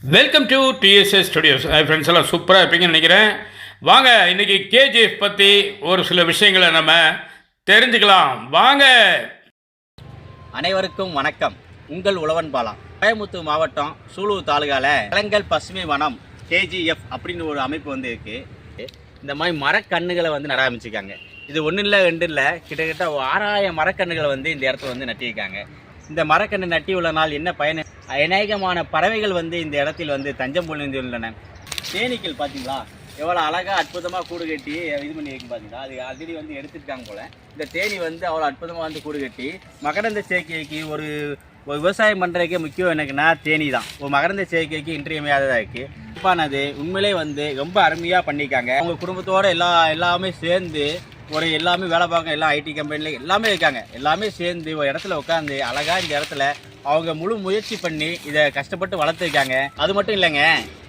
Welcome to TDS studios. Friends எல்லாம் சூப்பராக இருப்பீங்கன்னு நினைக்கிறேன். வாங்க இன்றைக்கி கேஜிஎஃப் பற்றி ஒரு சில விஷயங்களை நம்ம தெரிஞ்சுக்கலாம். வாங்க. அனைவருக்கும் வணக்கம். உங்கள் உழவன் பாலா. கோயம்புத்தூர் மாவட்டம் சூலூர் தாலுகாவில் கலங்கல் பசுமை வனம் கேஜிஎஃப் அப்படின்னு ஒரு அமைப்பு இருக்குது. இந்த மாதிரி மரக்கன்றுகளை நட ஆரம்பிச்சிருக்காங்க. இது ஒன்றும் இல்லை ரெண்டு இல்லை, கிட்டத்தட்ட 6000 மரக்கன்றுகளை இந்த இடத்துல நட்டியிருக்காங்க. இந்த மரக்கன்று நட்டி உள்ள நாள் என்ன பயன்? அநேகமான பறவைகள் இந்த இடத்தில் தஞ்சம் புரிந்துள்ளன. தேனீக்கள் பார்த்தீங்களா எவ்வளோ அழகாக அற்புதமாக கூடு கட்டி இது பண்ணி வைக்கும் பார்த்தீங்களா. அது ஆல்ரெடி எடுத்துருக்காங்க போல். இந்த தேனி அவ்வளோ அற்புதமாக கூடு கட்டி மகரந்த சேர்க்கைக்கு ஒரு விவசாயம் பண்ணுறதுக்கே முக்கியம் எனக்குன்னா தேனி தான். ஒரு மகரந்த சேர்க்கைக்கு இன்றியமையாததாக இருக்குது. இப்பானது உண்மையிலே ரொம்ப அருமையாக பண்ணியிருக்காங்க. அவங்க குடும்பத்தோடு எல்லாமே சேர்ந்து எல்லாமே வேலை பார்க்க, எல்லாம் ஐடி கம்பெனியில் எல்லாமே இருக்காங்க. எல்லாமே சேர்ந்து ஒரு இடத்துல உட்காந்து அழகாக இந்த இடத்துல அவங்க முழு முயற்சி பண்ணி இதை கஷ்டப்பட்டு வளர்த்துருக்காங்க. அது மட்டும் இல்லைங்க,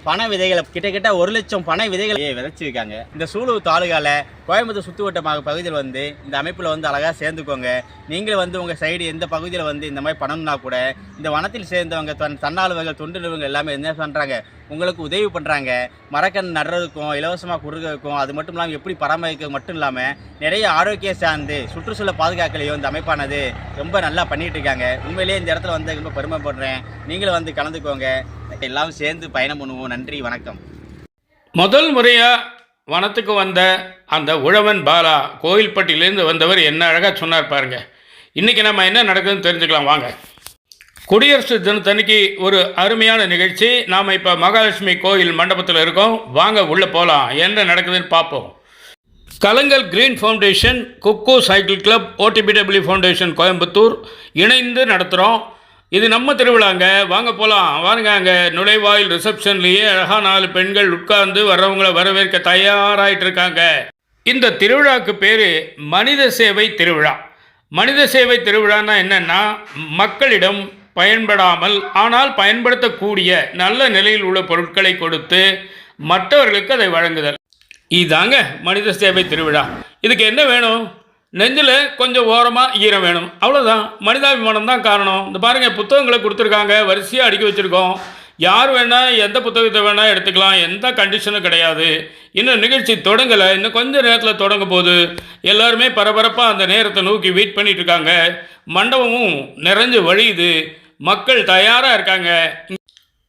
பனை விதைகளை கிட்டத்தட்ட 1 லட்சம் பனை விதைகளை விதைச்சிருக்காங்க. இந்த சூலூர் தாலுகாவில் கோயம்புத்தூர் சுற்றுவட்டமாக பகுதியில் இந்த அமைப்பில் அழகாக சேர்ந்துக்கோங்க. நீங்களும் உங்கள் சைடு எந்த பகுதியில் இந்த மாதிரி பண்ணணும்னா கூட இந்த வனத்தில் சேர்ந்தவங்க தன்னார்வலர்கள் தொண்டு நிறுவனங்கள் எல்லாமே என்ன பண்ணுறாங்க, உங்களுக்கு உதவி பண்ணுறாங்க. மரக்கன்று நடுறதுக்கும் இலவசமாக கொடுக்கறதுக்கும், அது மட்டும் இல்லாமல் எப்படி பராமரிக்க மட்டும் இல்லாமல் நிறைய ஆரோக்கிய சார்ந்து சுற்றுச்சூழல் பாதுகாக்கலையும் இந்த அமைப்பானது ரொம்ப நல்லா பண்ணிகிட்டு இருக்காங்க. உண்மையிலேயே இந்த இடத்துல ரொம்ப பெருமைப்படுறேன். நீங்களும் கலந்துக்கோங்க. எல்லாம் சேர்ந்து பயணம் பண்ணுவோம். நன்றி, வணக்கம். முதல் முறையாக வனத்துக்கு வந்த அந்த உழவன் பாலா கோயில்பட்டியிலேருந்து வந்தவர் என்ன அழகாக சொன்னார் பாருங்க. இன்றைக்கி நம்ம என்ன நடக்குதுன்னு தெரிஞ்சுக்கலாம் வாங்க. குடியரசு தினத்தன்னைக்கு ஒரு அருமையான நிகழ்ச்சி. நாம் இப்போ மகாலட்சுமி கோயில் மண்டபத்தில் இருக்கோம். வாங்க உள்ளே போகலாம், என்ன நடக்குதுன்னு பார்ப்போம். கலங்கல் கிரீன் ஃபவுண்டேஷன், கொக்கோ cycle club, ODPW foundation Coimbatore இணைந்து நடத்துகிறோம். இது நம்ம திருவிழாங்க. வாங்க போகலாம். வாருங்க. அங்கே நுழைவாயில் ரிசப்ஷன்லேயே அழகாக 4 பெண்கள் உட்கார்ந்து வர்றவங்களை வரவேற்க தயாராகிட்டு இருக்காங்க. இந்த திருவிழாவுக்கு பேர் மனித சேவை திருவிழா. மனித சேவை திருவிழான்னா என்னென்னா, மக்களிடம் பயன்படாமல் ஆனால் பயன்படுத்தக்கூடிய நல்ல நிலையில் உள்ள பொருட்களை கொடுத்து மற்றவர்களுக்கு அதை வழங்குதல். இதாங்க மனித சேவை திருவிழா. இதுக்கு என்ன வேணும்? நெஞ்சில் கொஞ்சம் ஓரமாக ஈரம் வேணும், அவ்வளோதான். மனிதாபிமானம் தான் காரணம். இந்த பாருங்கள், புத்தகங்களை கொடுத்துருக்காங்க, வரிசையாக அடுக்கி வச்சுருக்கோம். யார் வேணால் எந்த புத்தகத்தை வேணால் எடுத்துக்கலாம், எந்த கண்டிஷனும் கிடையாது. இன்னும் நிகழ்ச்சி தொடங்கலை, இன்னும் கொஞ்சம் நேரத்தில் தொடங்க போகுது. எல்லாருமே பரபரப்பாக அந்த நேரத்தை நோக்கி வெயிட் பண்ணிகிட்டு இருக்காங்க. மண்டபமும் நிறைஞ்சு வழியுது, மக்கள் தயாராக இருக்காங்க.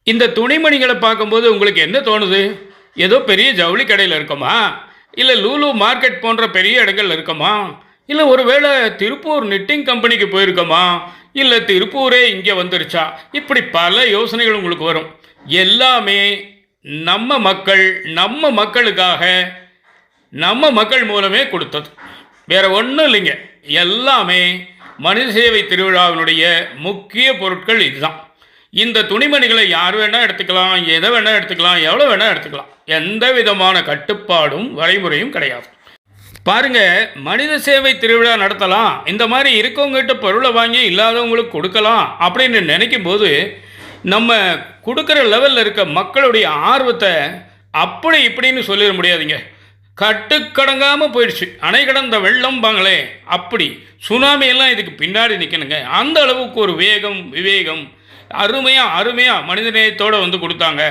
இந்த துணிமணிகளை பார்க்கும்போது உங்களுக்கு என்ன தோணுது? ஏதோ பெரிய ஜவுளி கடையில் இருக்குமா, இல்லை லூலு மார்க்கெட் போன்ற பெரிய இடங்கள் இருக்குமா, இல்லை ஒருவேளை திருப்பூர் நிட்டிங் கம்பெனிக்கு போயிருக்கோமா, இல்லை திருப்பூரே இங்கே வந்துருச்சா? இப்படி பல யோசனைகள் உங்களுக்கு வரும். எல்லாமே நம்ம மக்களுக்காக நம்ம மக்கள் மூலமே கொடுத்தது, வேறு ஒன்றும் இல்லைங்க. எல்லாமே மனித சேவை திருவிழாவினுடைய முக்கிய பொருட்கள் இதுதான். இந்த துணிமணிகளை யார் வேணால் எடுத்துக்கலாம், எதை வேணால் எடுத்துக்கலாம், எவ்வளோ வேணால் எடுத்துக்கலாம். எந்த விதமான கட்டுப்பாடும் வரைமுறையும் கிடையாது. பாருங்கள், மனித சேவை திருவிழா நடத்தலாம், இந்த மாதிரி இருக்கவங்ககிட்ட பொருளை வாங்கி இல்லாதவங்களுக்கு கொடுக்கலாம் அப்படின்னு நினைக்கும் போது நம்ம கொடுக்குற லெவலில் இருக்க மக்களுடைய ஆர்வத்தை அப்படி இப்படின்னு சொல்லிட முடியாதுங்க. கட்டுக்கடங்காமல் போயிடுச்சு. அணை கடந்த வெள்ளம் பாங்களே, அப்படி சுனாமியெல்லாம் இதுக்கு பின்னாடி நிற்கணுங்க. அந்த அளவுக்கு ஒரு வேகம், விவேகம், அருமையாக மனிதநேயத்தோடு கொடுத்தாங்க.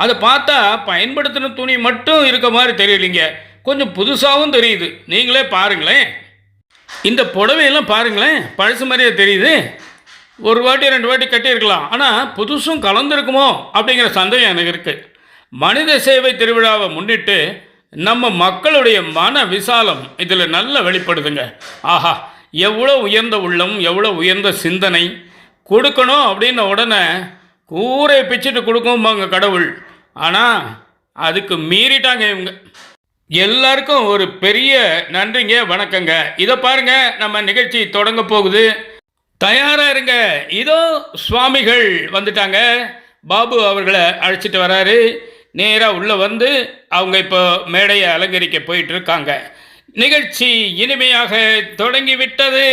அதை பார்த்தா பயன்படுத்தின துணி மட்டும் இருக்க மாதிரி தெரியலைங்க, கொஞ்சம் புதுசாகவும் தெரியுது. நீங்களே பாருங்களேன், இந்த புடவையெல்லாம் பாருங்களேன், பழசு மாதிரியே தெரியுது. ஒரு வாட்டி 2 வாட்டி கட்டியிருக்கலாம், ஆனால் புதுசும் கலந்துருக்குமோ அப்படிங்கிற சந்தேகம் எனக்கு இருக்குது. மனித சேவை திருவிழாவை முன்னிட்டு நம்ம மக்களுடைய மன விசாலம் இதில் நல்லா வெளிப்படுதுங்க. ஆஹா, எவ்வளோ உயர்ந்த உள்ளம், எவ்வளோ உயர்ந்த சிந்தனை. கொடுக்கணும் அப்படின்ன உடனே கூரை பிச்சுட்டு கொடுக்கும்பாங்க கடவுள். ஆனால் அதுக்கு மீறிட்டாங்க இவங்க. எல்லாருக்கும் ஒரு பெரிய நன்றிங்க, வணக்கங்க. இதை பாருங்கள், நம்ம நிகழ்ச்சி தொடங்க போகுது, தயாராக இருங்க. இதோ சுவாமிகள் வந்துட்டாங்க. பாபு அவர்களை அழைச்சிட்டு வராரு. நேராக உள்ளே வந்து அவங்க இப்போ மேடையை அலங்கரிக்க போயிட்டு இருக்காங்க. நிகழ்ச்சி இனிமையாக தொடங்கிவிட்டது.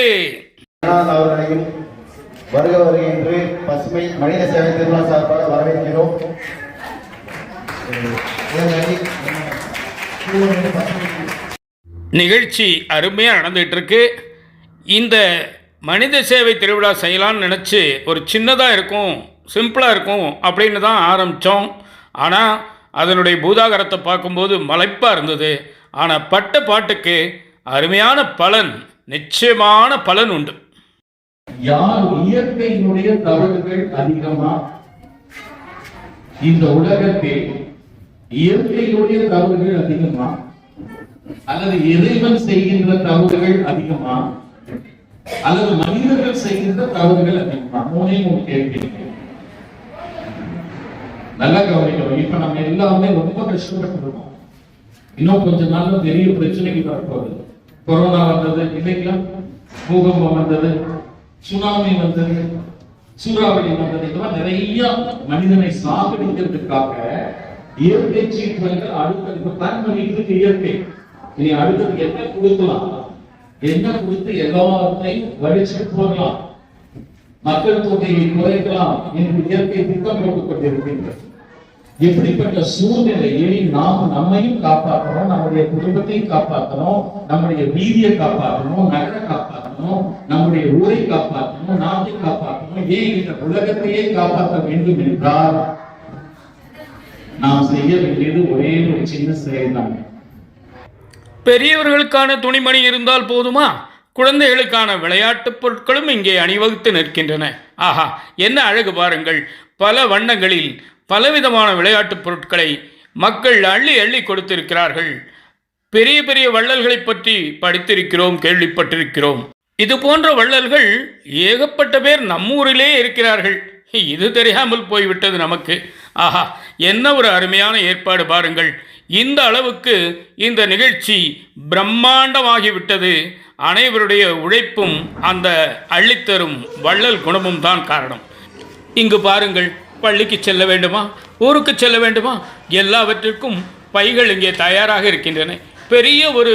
வருக என்று பசுமை மனித சேவை திருவிழா சார்பாக வரவேற்கிறோம். நிகழ்ச்சி அருமையாக நடந்துகிட்டு இருக்கு. இந்த மனித சேவை திருவிழா செய்யலான்னு நினச்சி ஒரு சின்னதாக இருக்கும் சிம்பிளாக இருக்கும் அப்படின்னு தான் ஆரம்பித்தோம். ஆனால் அதனுடைய பூதாகரத்தை பார்க்கும்போது மலைப்பாக இருந்தது. ஆனால் பட்ட பாட்டுக்கு அருமையான பலன், நிச்சயமான பலன் உண்டு. யார் இயற்கையினுடைய தவறுகள் அதிகமா? இந்த உலகத்தில் இயற்கையினுடைய தவறுகள் அதிகமா அல்லது இறைவன் செய்கின்ற தவறுகள் அதிகமா அல்லது மனிதர்கள் செய்கின்ற தவறுகள் அதிகமா? மூணே மூணு கேள்வி. நல்லா கவனிக்கணும். இப்ப நம்ம எல்லாமே ரொம்ப கஷ்டப்பட்டுருக்கோம். இன்னும் கொஞ்ச நாள்ல பெரிய பிரச்சனைக்கு வரப்போகுது. கொரோனா வந்தது இல்லைங்களா, பூகம்பம் வந்தது, சுனாமி வந்தது, சூறாவளி வந்தது. இதெல்லாம் நிறைய மனிதனை சாகடிக்கிறதுக்காக இயற்கை சீற்றங்கள் அடுத்தது பிளான் பண்ணிட்டு இருக்கு இயற்கை. நீ அடுத்தது என்ன கொடுக்கலாம், என்ன கொடுத்து எல்லாத்தையும் வடிச்சுட்டு போகலாம், மக்கள் தொகையை குறைக்கலாம் என்று இயற்கை திட்டம் போட்டுக் கொண்டிருக்கின்றது. இப்படிப்பட்ட சூழ்நிலையை நாம் நம்மையும் காப்பாற்றணும், நம்முடைய குடும்பத்தையும் காப்பாற்றணும், நம்முடைய வீதியை காப்பாற்றணும், நகரை காப்பாற்றணும், நம்முடைய ஊரை காப்பாற்றணும், நாட்டை காப்பாற்றணும், ஏன் இந்த உலகத்தையே காப்பாற்ற வேண்டும் என்றால் நாம் செய்ய வேண்டியது ஒரே ஒரு சின்ன செயல்தான். பெரியவர்களுக்கான துணிமணி இருந்தால் போதுமா? குழந்தைகளுக்கான விளையாட்டுப் பொருட்களும் இங்கே அணிவகுத்து நிற்கின்றன. ஆஹா, என்ன அழகு பாருங்கள்! பல வண்ணங்களில் பலவிதமான விளையாட்டுப் பொருட்களை மக்கள் அள்ளி அள்ளி கொடுத்திருக்கிறார்கள். பெரிய பெரிய வள்ளல்களை பற்றி படித்திருக்கிறோம், கேள்விப்பட்டிருக்கிறோம். இது போன்ற வள்ளல்கள் ஏகப்பட்ட பேர் நம்மூரிலே இருக்கிறார்கள். இது தெரியாமல் போய்விட்டது நமக்கு. ஆஹா, என்ன ஒரு அருமையான ஏற்பாடு பாருங்கள்! இந்த அளவுக்கு இந்த நிகழ்ச்சி பிரம்மாண்டமாகிவிட்டது. அனைவருடைய உழைப்பும் அந்த அள்ளித்தரும் வள்ளல் குணமும் தான் காரணம். இங்கு பாருங்கள், பள்ளிக்கு செல்ல வேண்டுமா, ஊருக்கு செல்ல வேண்டுமா, எல்லாவற்றிற்கும் பைகள் இங்கே தயாராக இருக்கின்றன. பெரிய ஒரு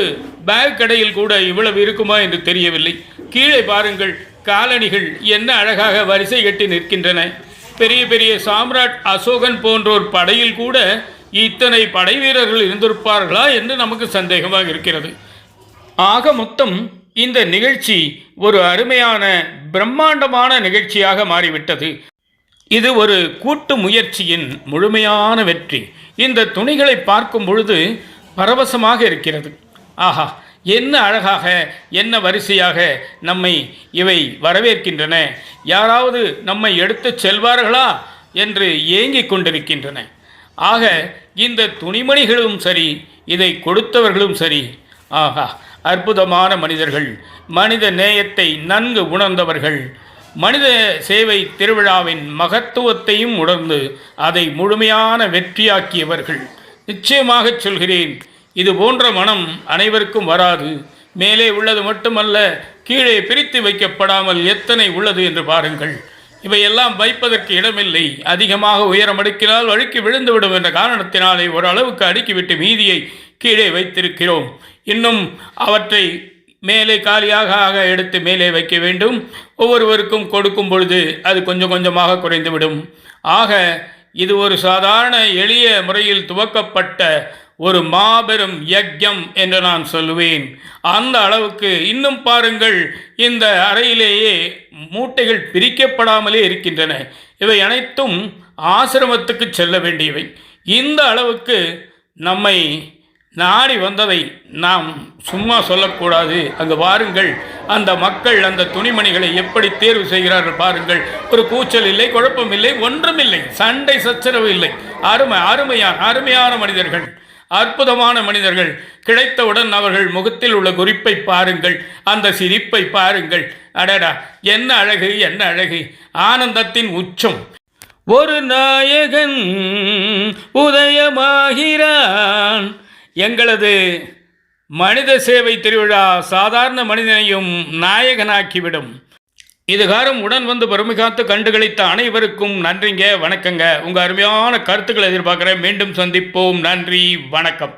பேக் கடையில் கூட இவ்வளவு இருக்குமா என்று தெரியவில்லை. கீழே பாருங்கள், காலணிகள் என்ன அழகாக வரிசை கட்டி நிற்கின்றன. பெரிய பெரிய சாம்ராட் அசோகன் போன்றோர் படையில் கூட இத்தனை படை வீரர்கள் இருந்திருப்பார்களா என்று நமக்கு சந்தேகமாக இருக்கிறது. ஆக மொத்தம் இந்த நிகழ்ச்சி ஒரு அருமையான பிரம்மாண்டமான நிகழ்ச்சியாக மாறிவிட்டது. இது ஒரு கூட்டு முயற்சியின் முழுமையான வெற்றி. இந்த துணிகளை பார்க்கும் பொழுது பரவசமாக இருக்கிறது. ஆஹா, என்ன அழகாக, என்ன வரிசையாக நம்மை இவை வரவேற்கின்றன. யாராவது நம்மை எடுத்து செல்வார்களா என்று ஏங்கிக் கொண்டிருக்கின்றன. ஆக இந்த துணிமணிகளும் சரி, இதை கொடுத்தவர்களும் சரி, ஆகா, அற்புதமான மனிதர்கள், மனித நேயத்தை நன்கு உணர்ந்தவர்கள், மனித சேவை திருவிழாவின் மகத்துவத்தையும் உணர்ந்து அதை முழுமையான வெற்றியாக்கியவர்கள். நிச்சயமாக சொல்கிறேன், இது போன்ற மனம் அனைவருக்கும் வராது. மேலே உள்ளது மட்டுமல்ல, கீழே பிரித்து வைக்கப்படாமல் எத்தனை உள்ளது என்று பாருங்கள். இவையெல்லாம் வைப்பதற்கு இடமில்லை. அதிகமாக உயரம் அடுக்கினால் வழுக்கி விழுந்துவிடும் என்ற காரணத்தினாலே ஓரளவுக்கு அடுக்கிவிட்டு மீதியை கீழே வைத்திருக்கிறோம். இன்னும் அவற்றை மேலே காலியாக எடுத்து மேலே வைக்க வேண்டும். ஒவ்வொருவருக்கும் கொடுக்கும் பொழுது அது கொஞ்சம் கொஞ்சமாக குறைந்துவிடும். ஆக இது ஒரு சாதாரண எளிய முறையில் துவக்கப்பட்ட ஒரு மாபெரும் யஜ்யம் என்று நான் சொல்லுவேன். அந்த அளவுக்கு இன்னும் பாருங்கள், இந்த அறையிலேயே மூட்டைகள் பிரிக்கப்படாமலே இருக்கின்றன. இவை அனைத்தும் ஆசிரமத்துக்கு செல்ல வேண்டியவை. இந்த அளவுக்கு நம்மை நாடி வந்ததை நாம் சும்மா சொல்லக்கூடாது. அங்கு பாருங்கள், அந்த மக்கள் அந்த துணிமணிகளை எப்படி தேர்வு செய்கிறார்கள் பாருங்கள். ஒரு கூச்சல் இல்லை, குழப்பம் இல்லை, ஒன்றுமில்லை, சண்டை சச்சரவு இல்லை. அருமையான மனிதர்கள், அற்புதமான மனிதர்கள். கிடைத்தவுடன் அவர்கள் முகத்தில் உள்ள குறிப்பை பாருங்கள், அந்த சிரிப்பை பாருங்கள். அடடா, என்ன அழகு, என்ன அழகு! ஆனந்தத்தின் உச்சம். ஒரு நாயகன் உதயமாகிறான். எங்களது மனித சேவை திருவிழா சாதாரண மனிதனையும் நாயகனாக்கிவிடும். இதுகாரம் உடன் வந்து பெருமை காத்து கண்டுகளித்த அனைவருக்கும் நன்றிங்க, வணக்கங்க. உங்கள் அருமையான கருத்துக்களை எதிர்பார்க்குறேன். மீண்டும் சந்திப்போம். நன்றி, வணக்கம்.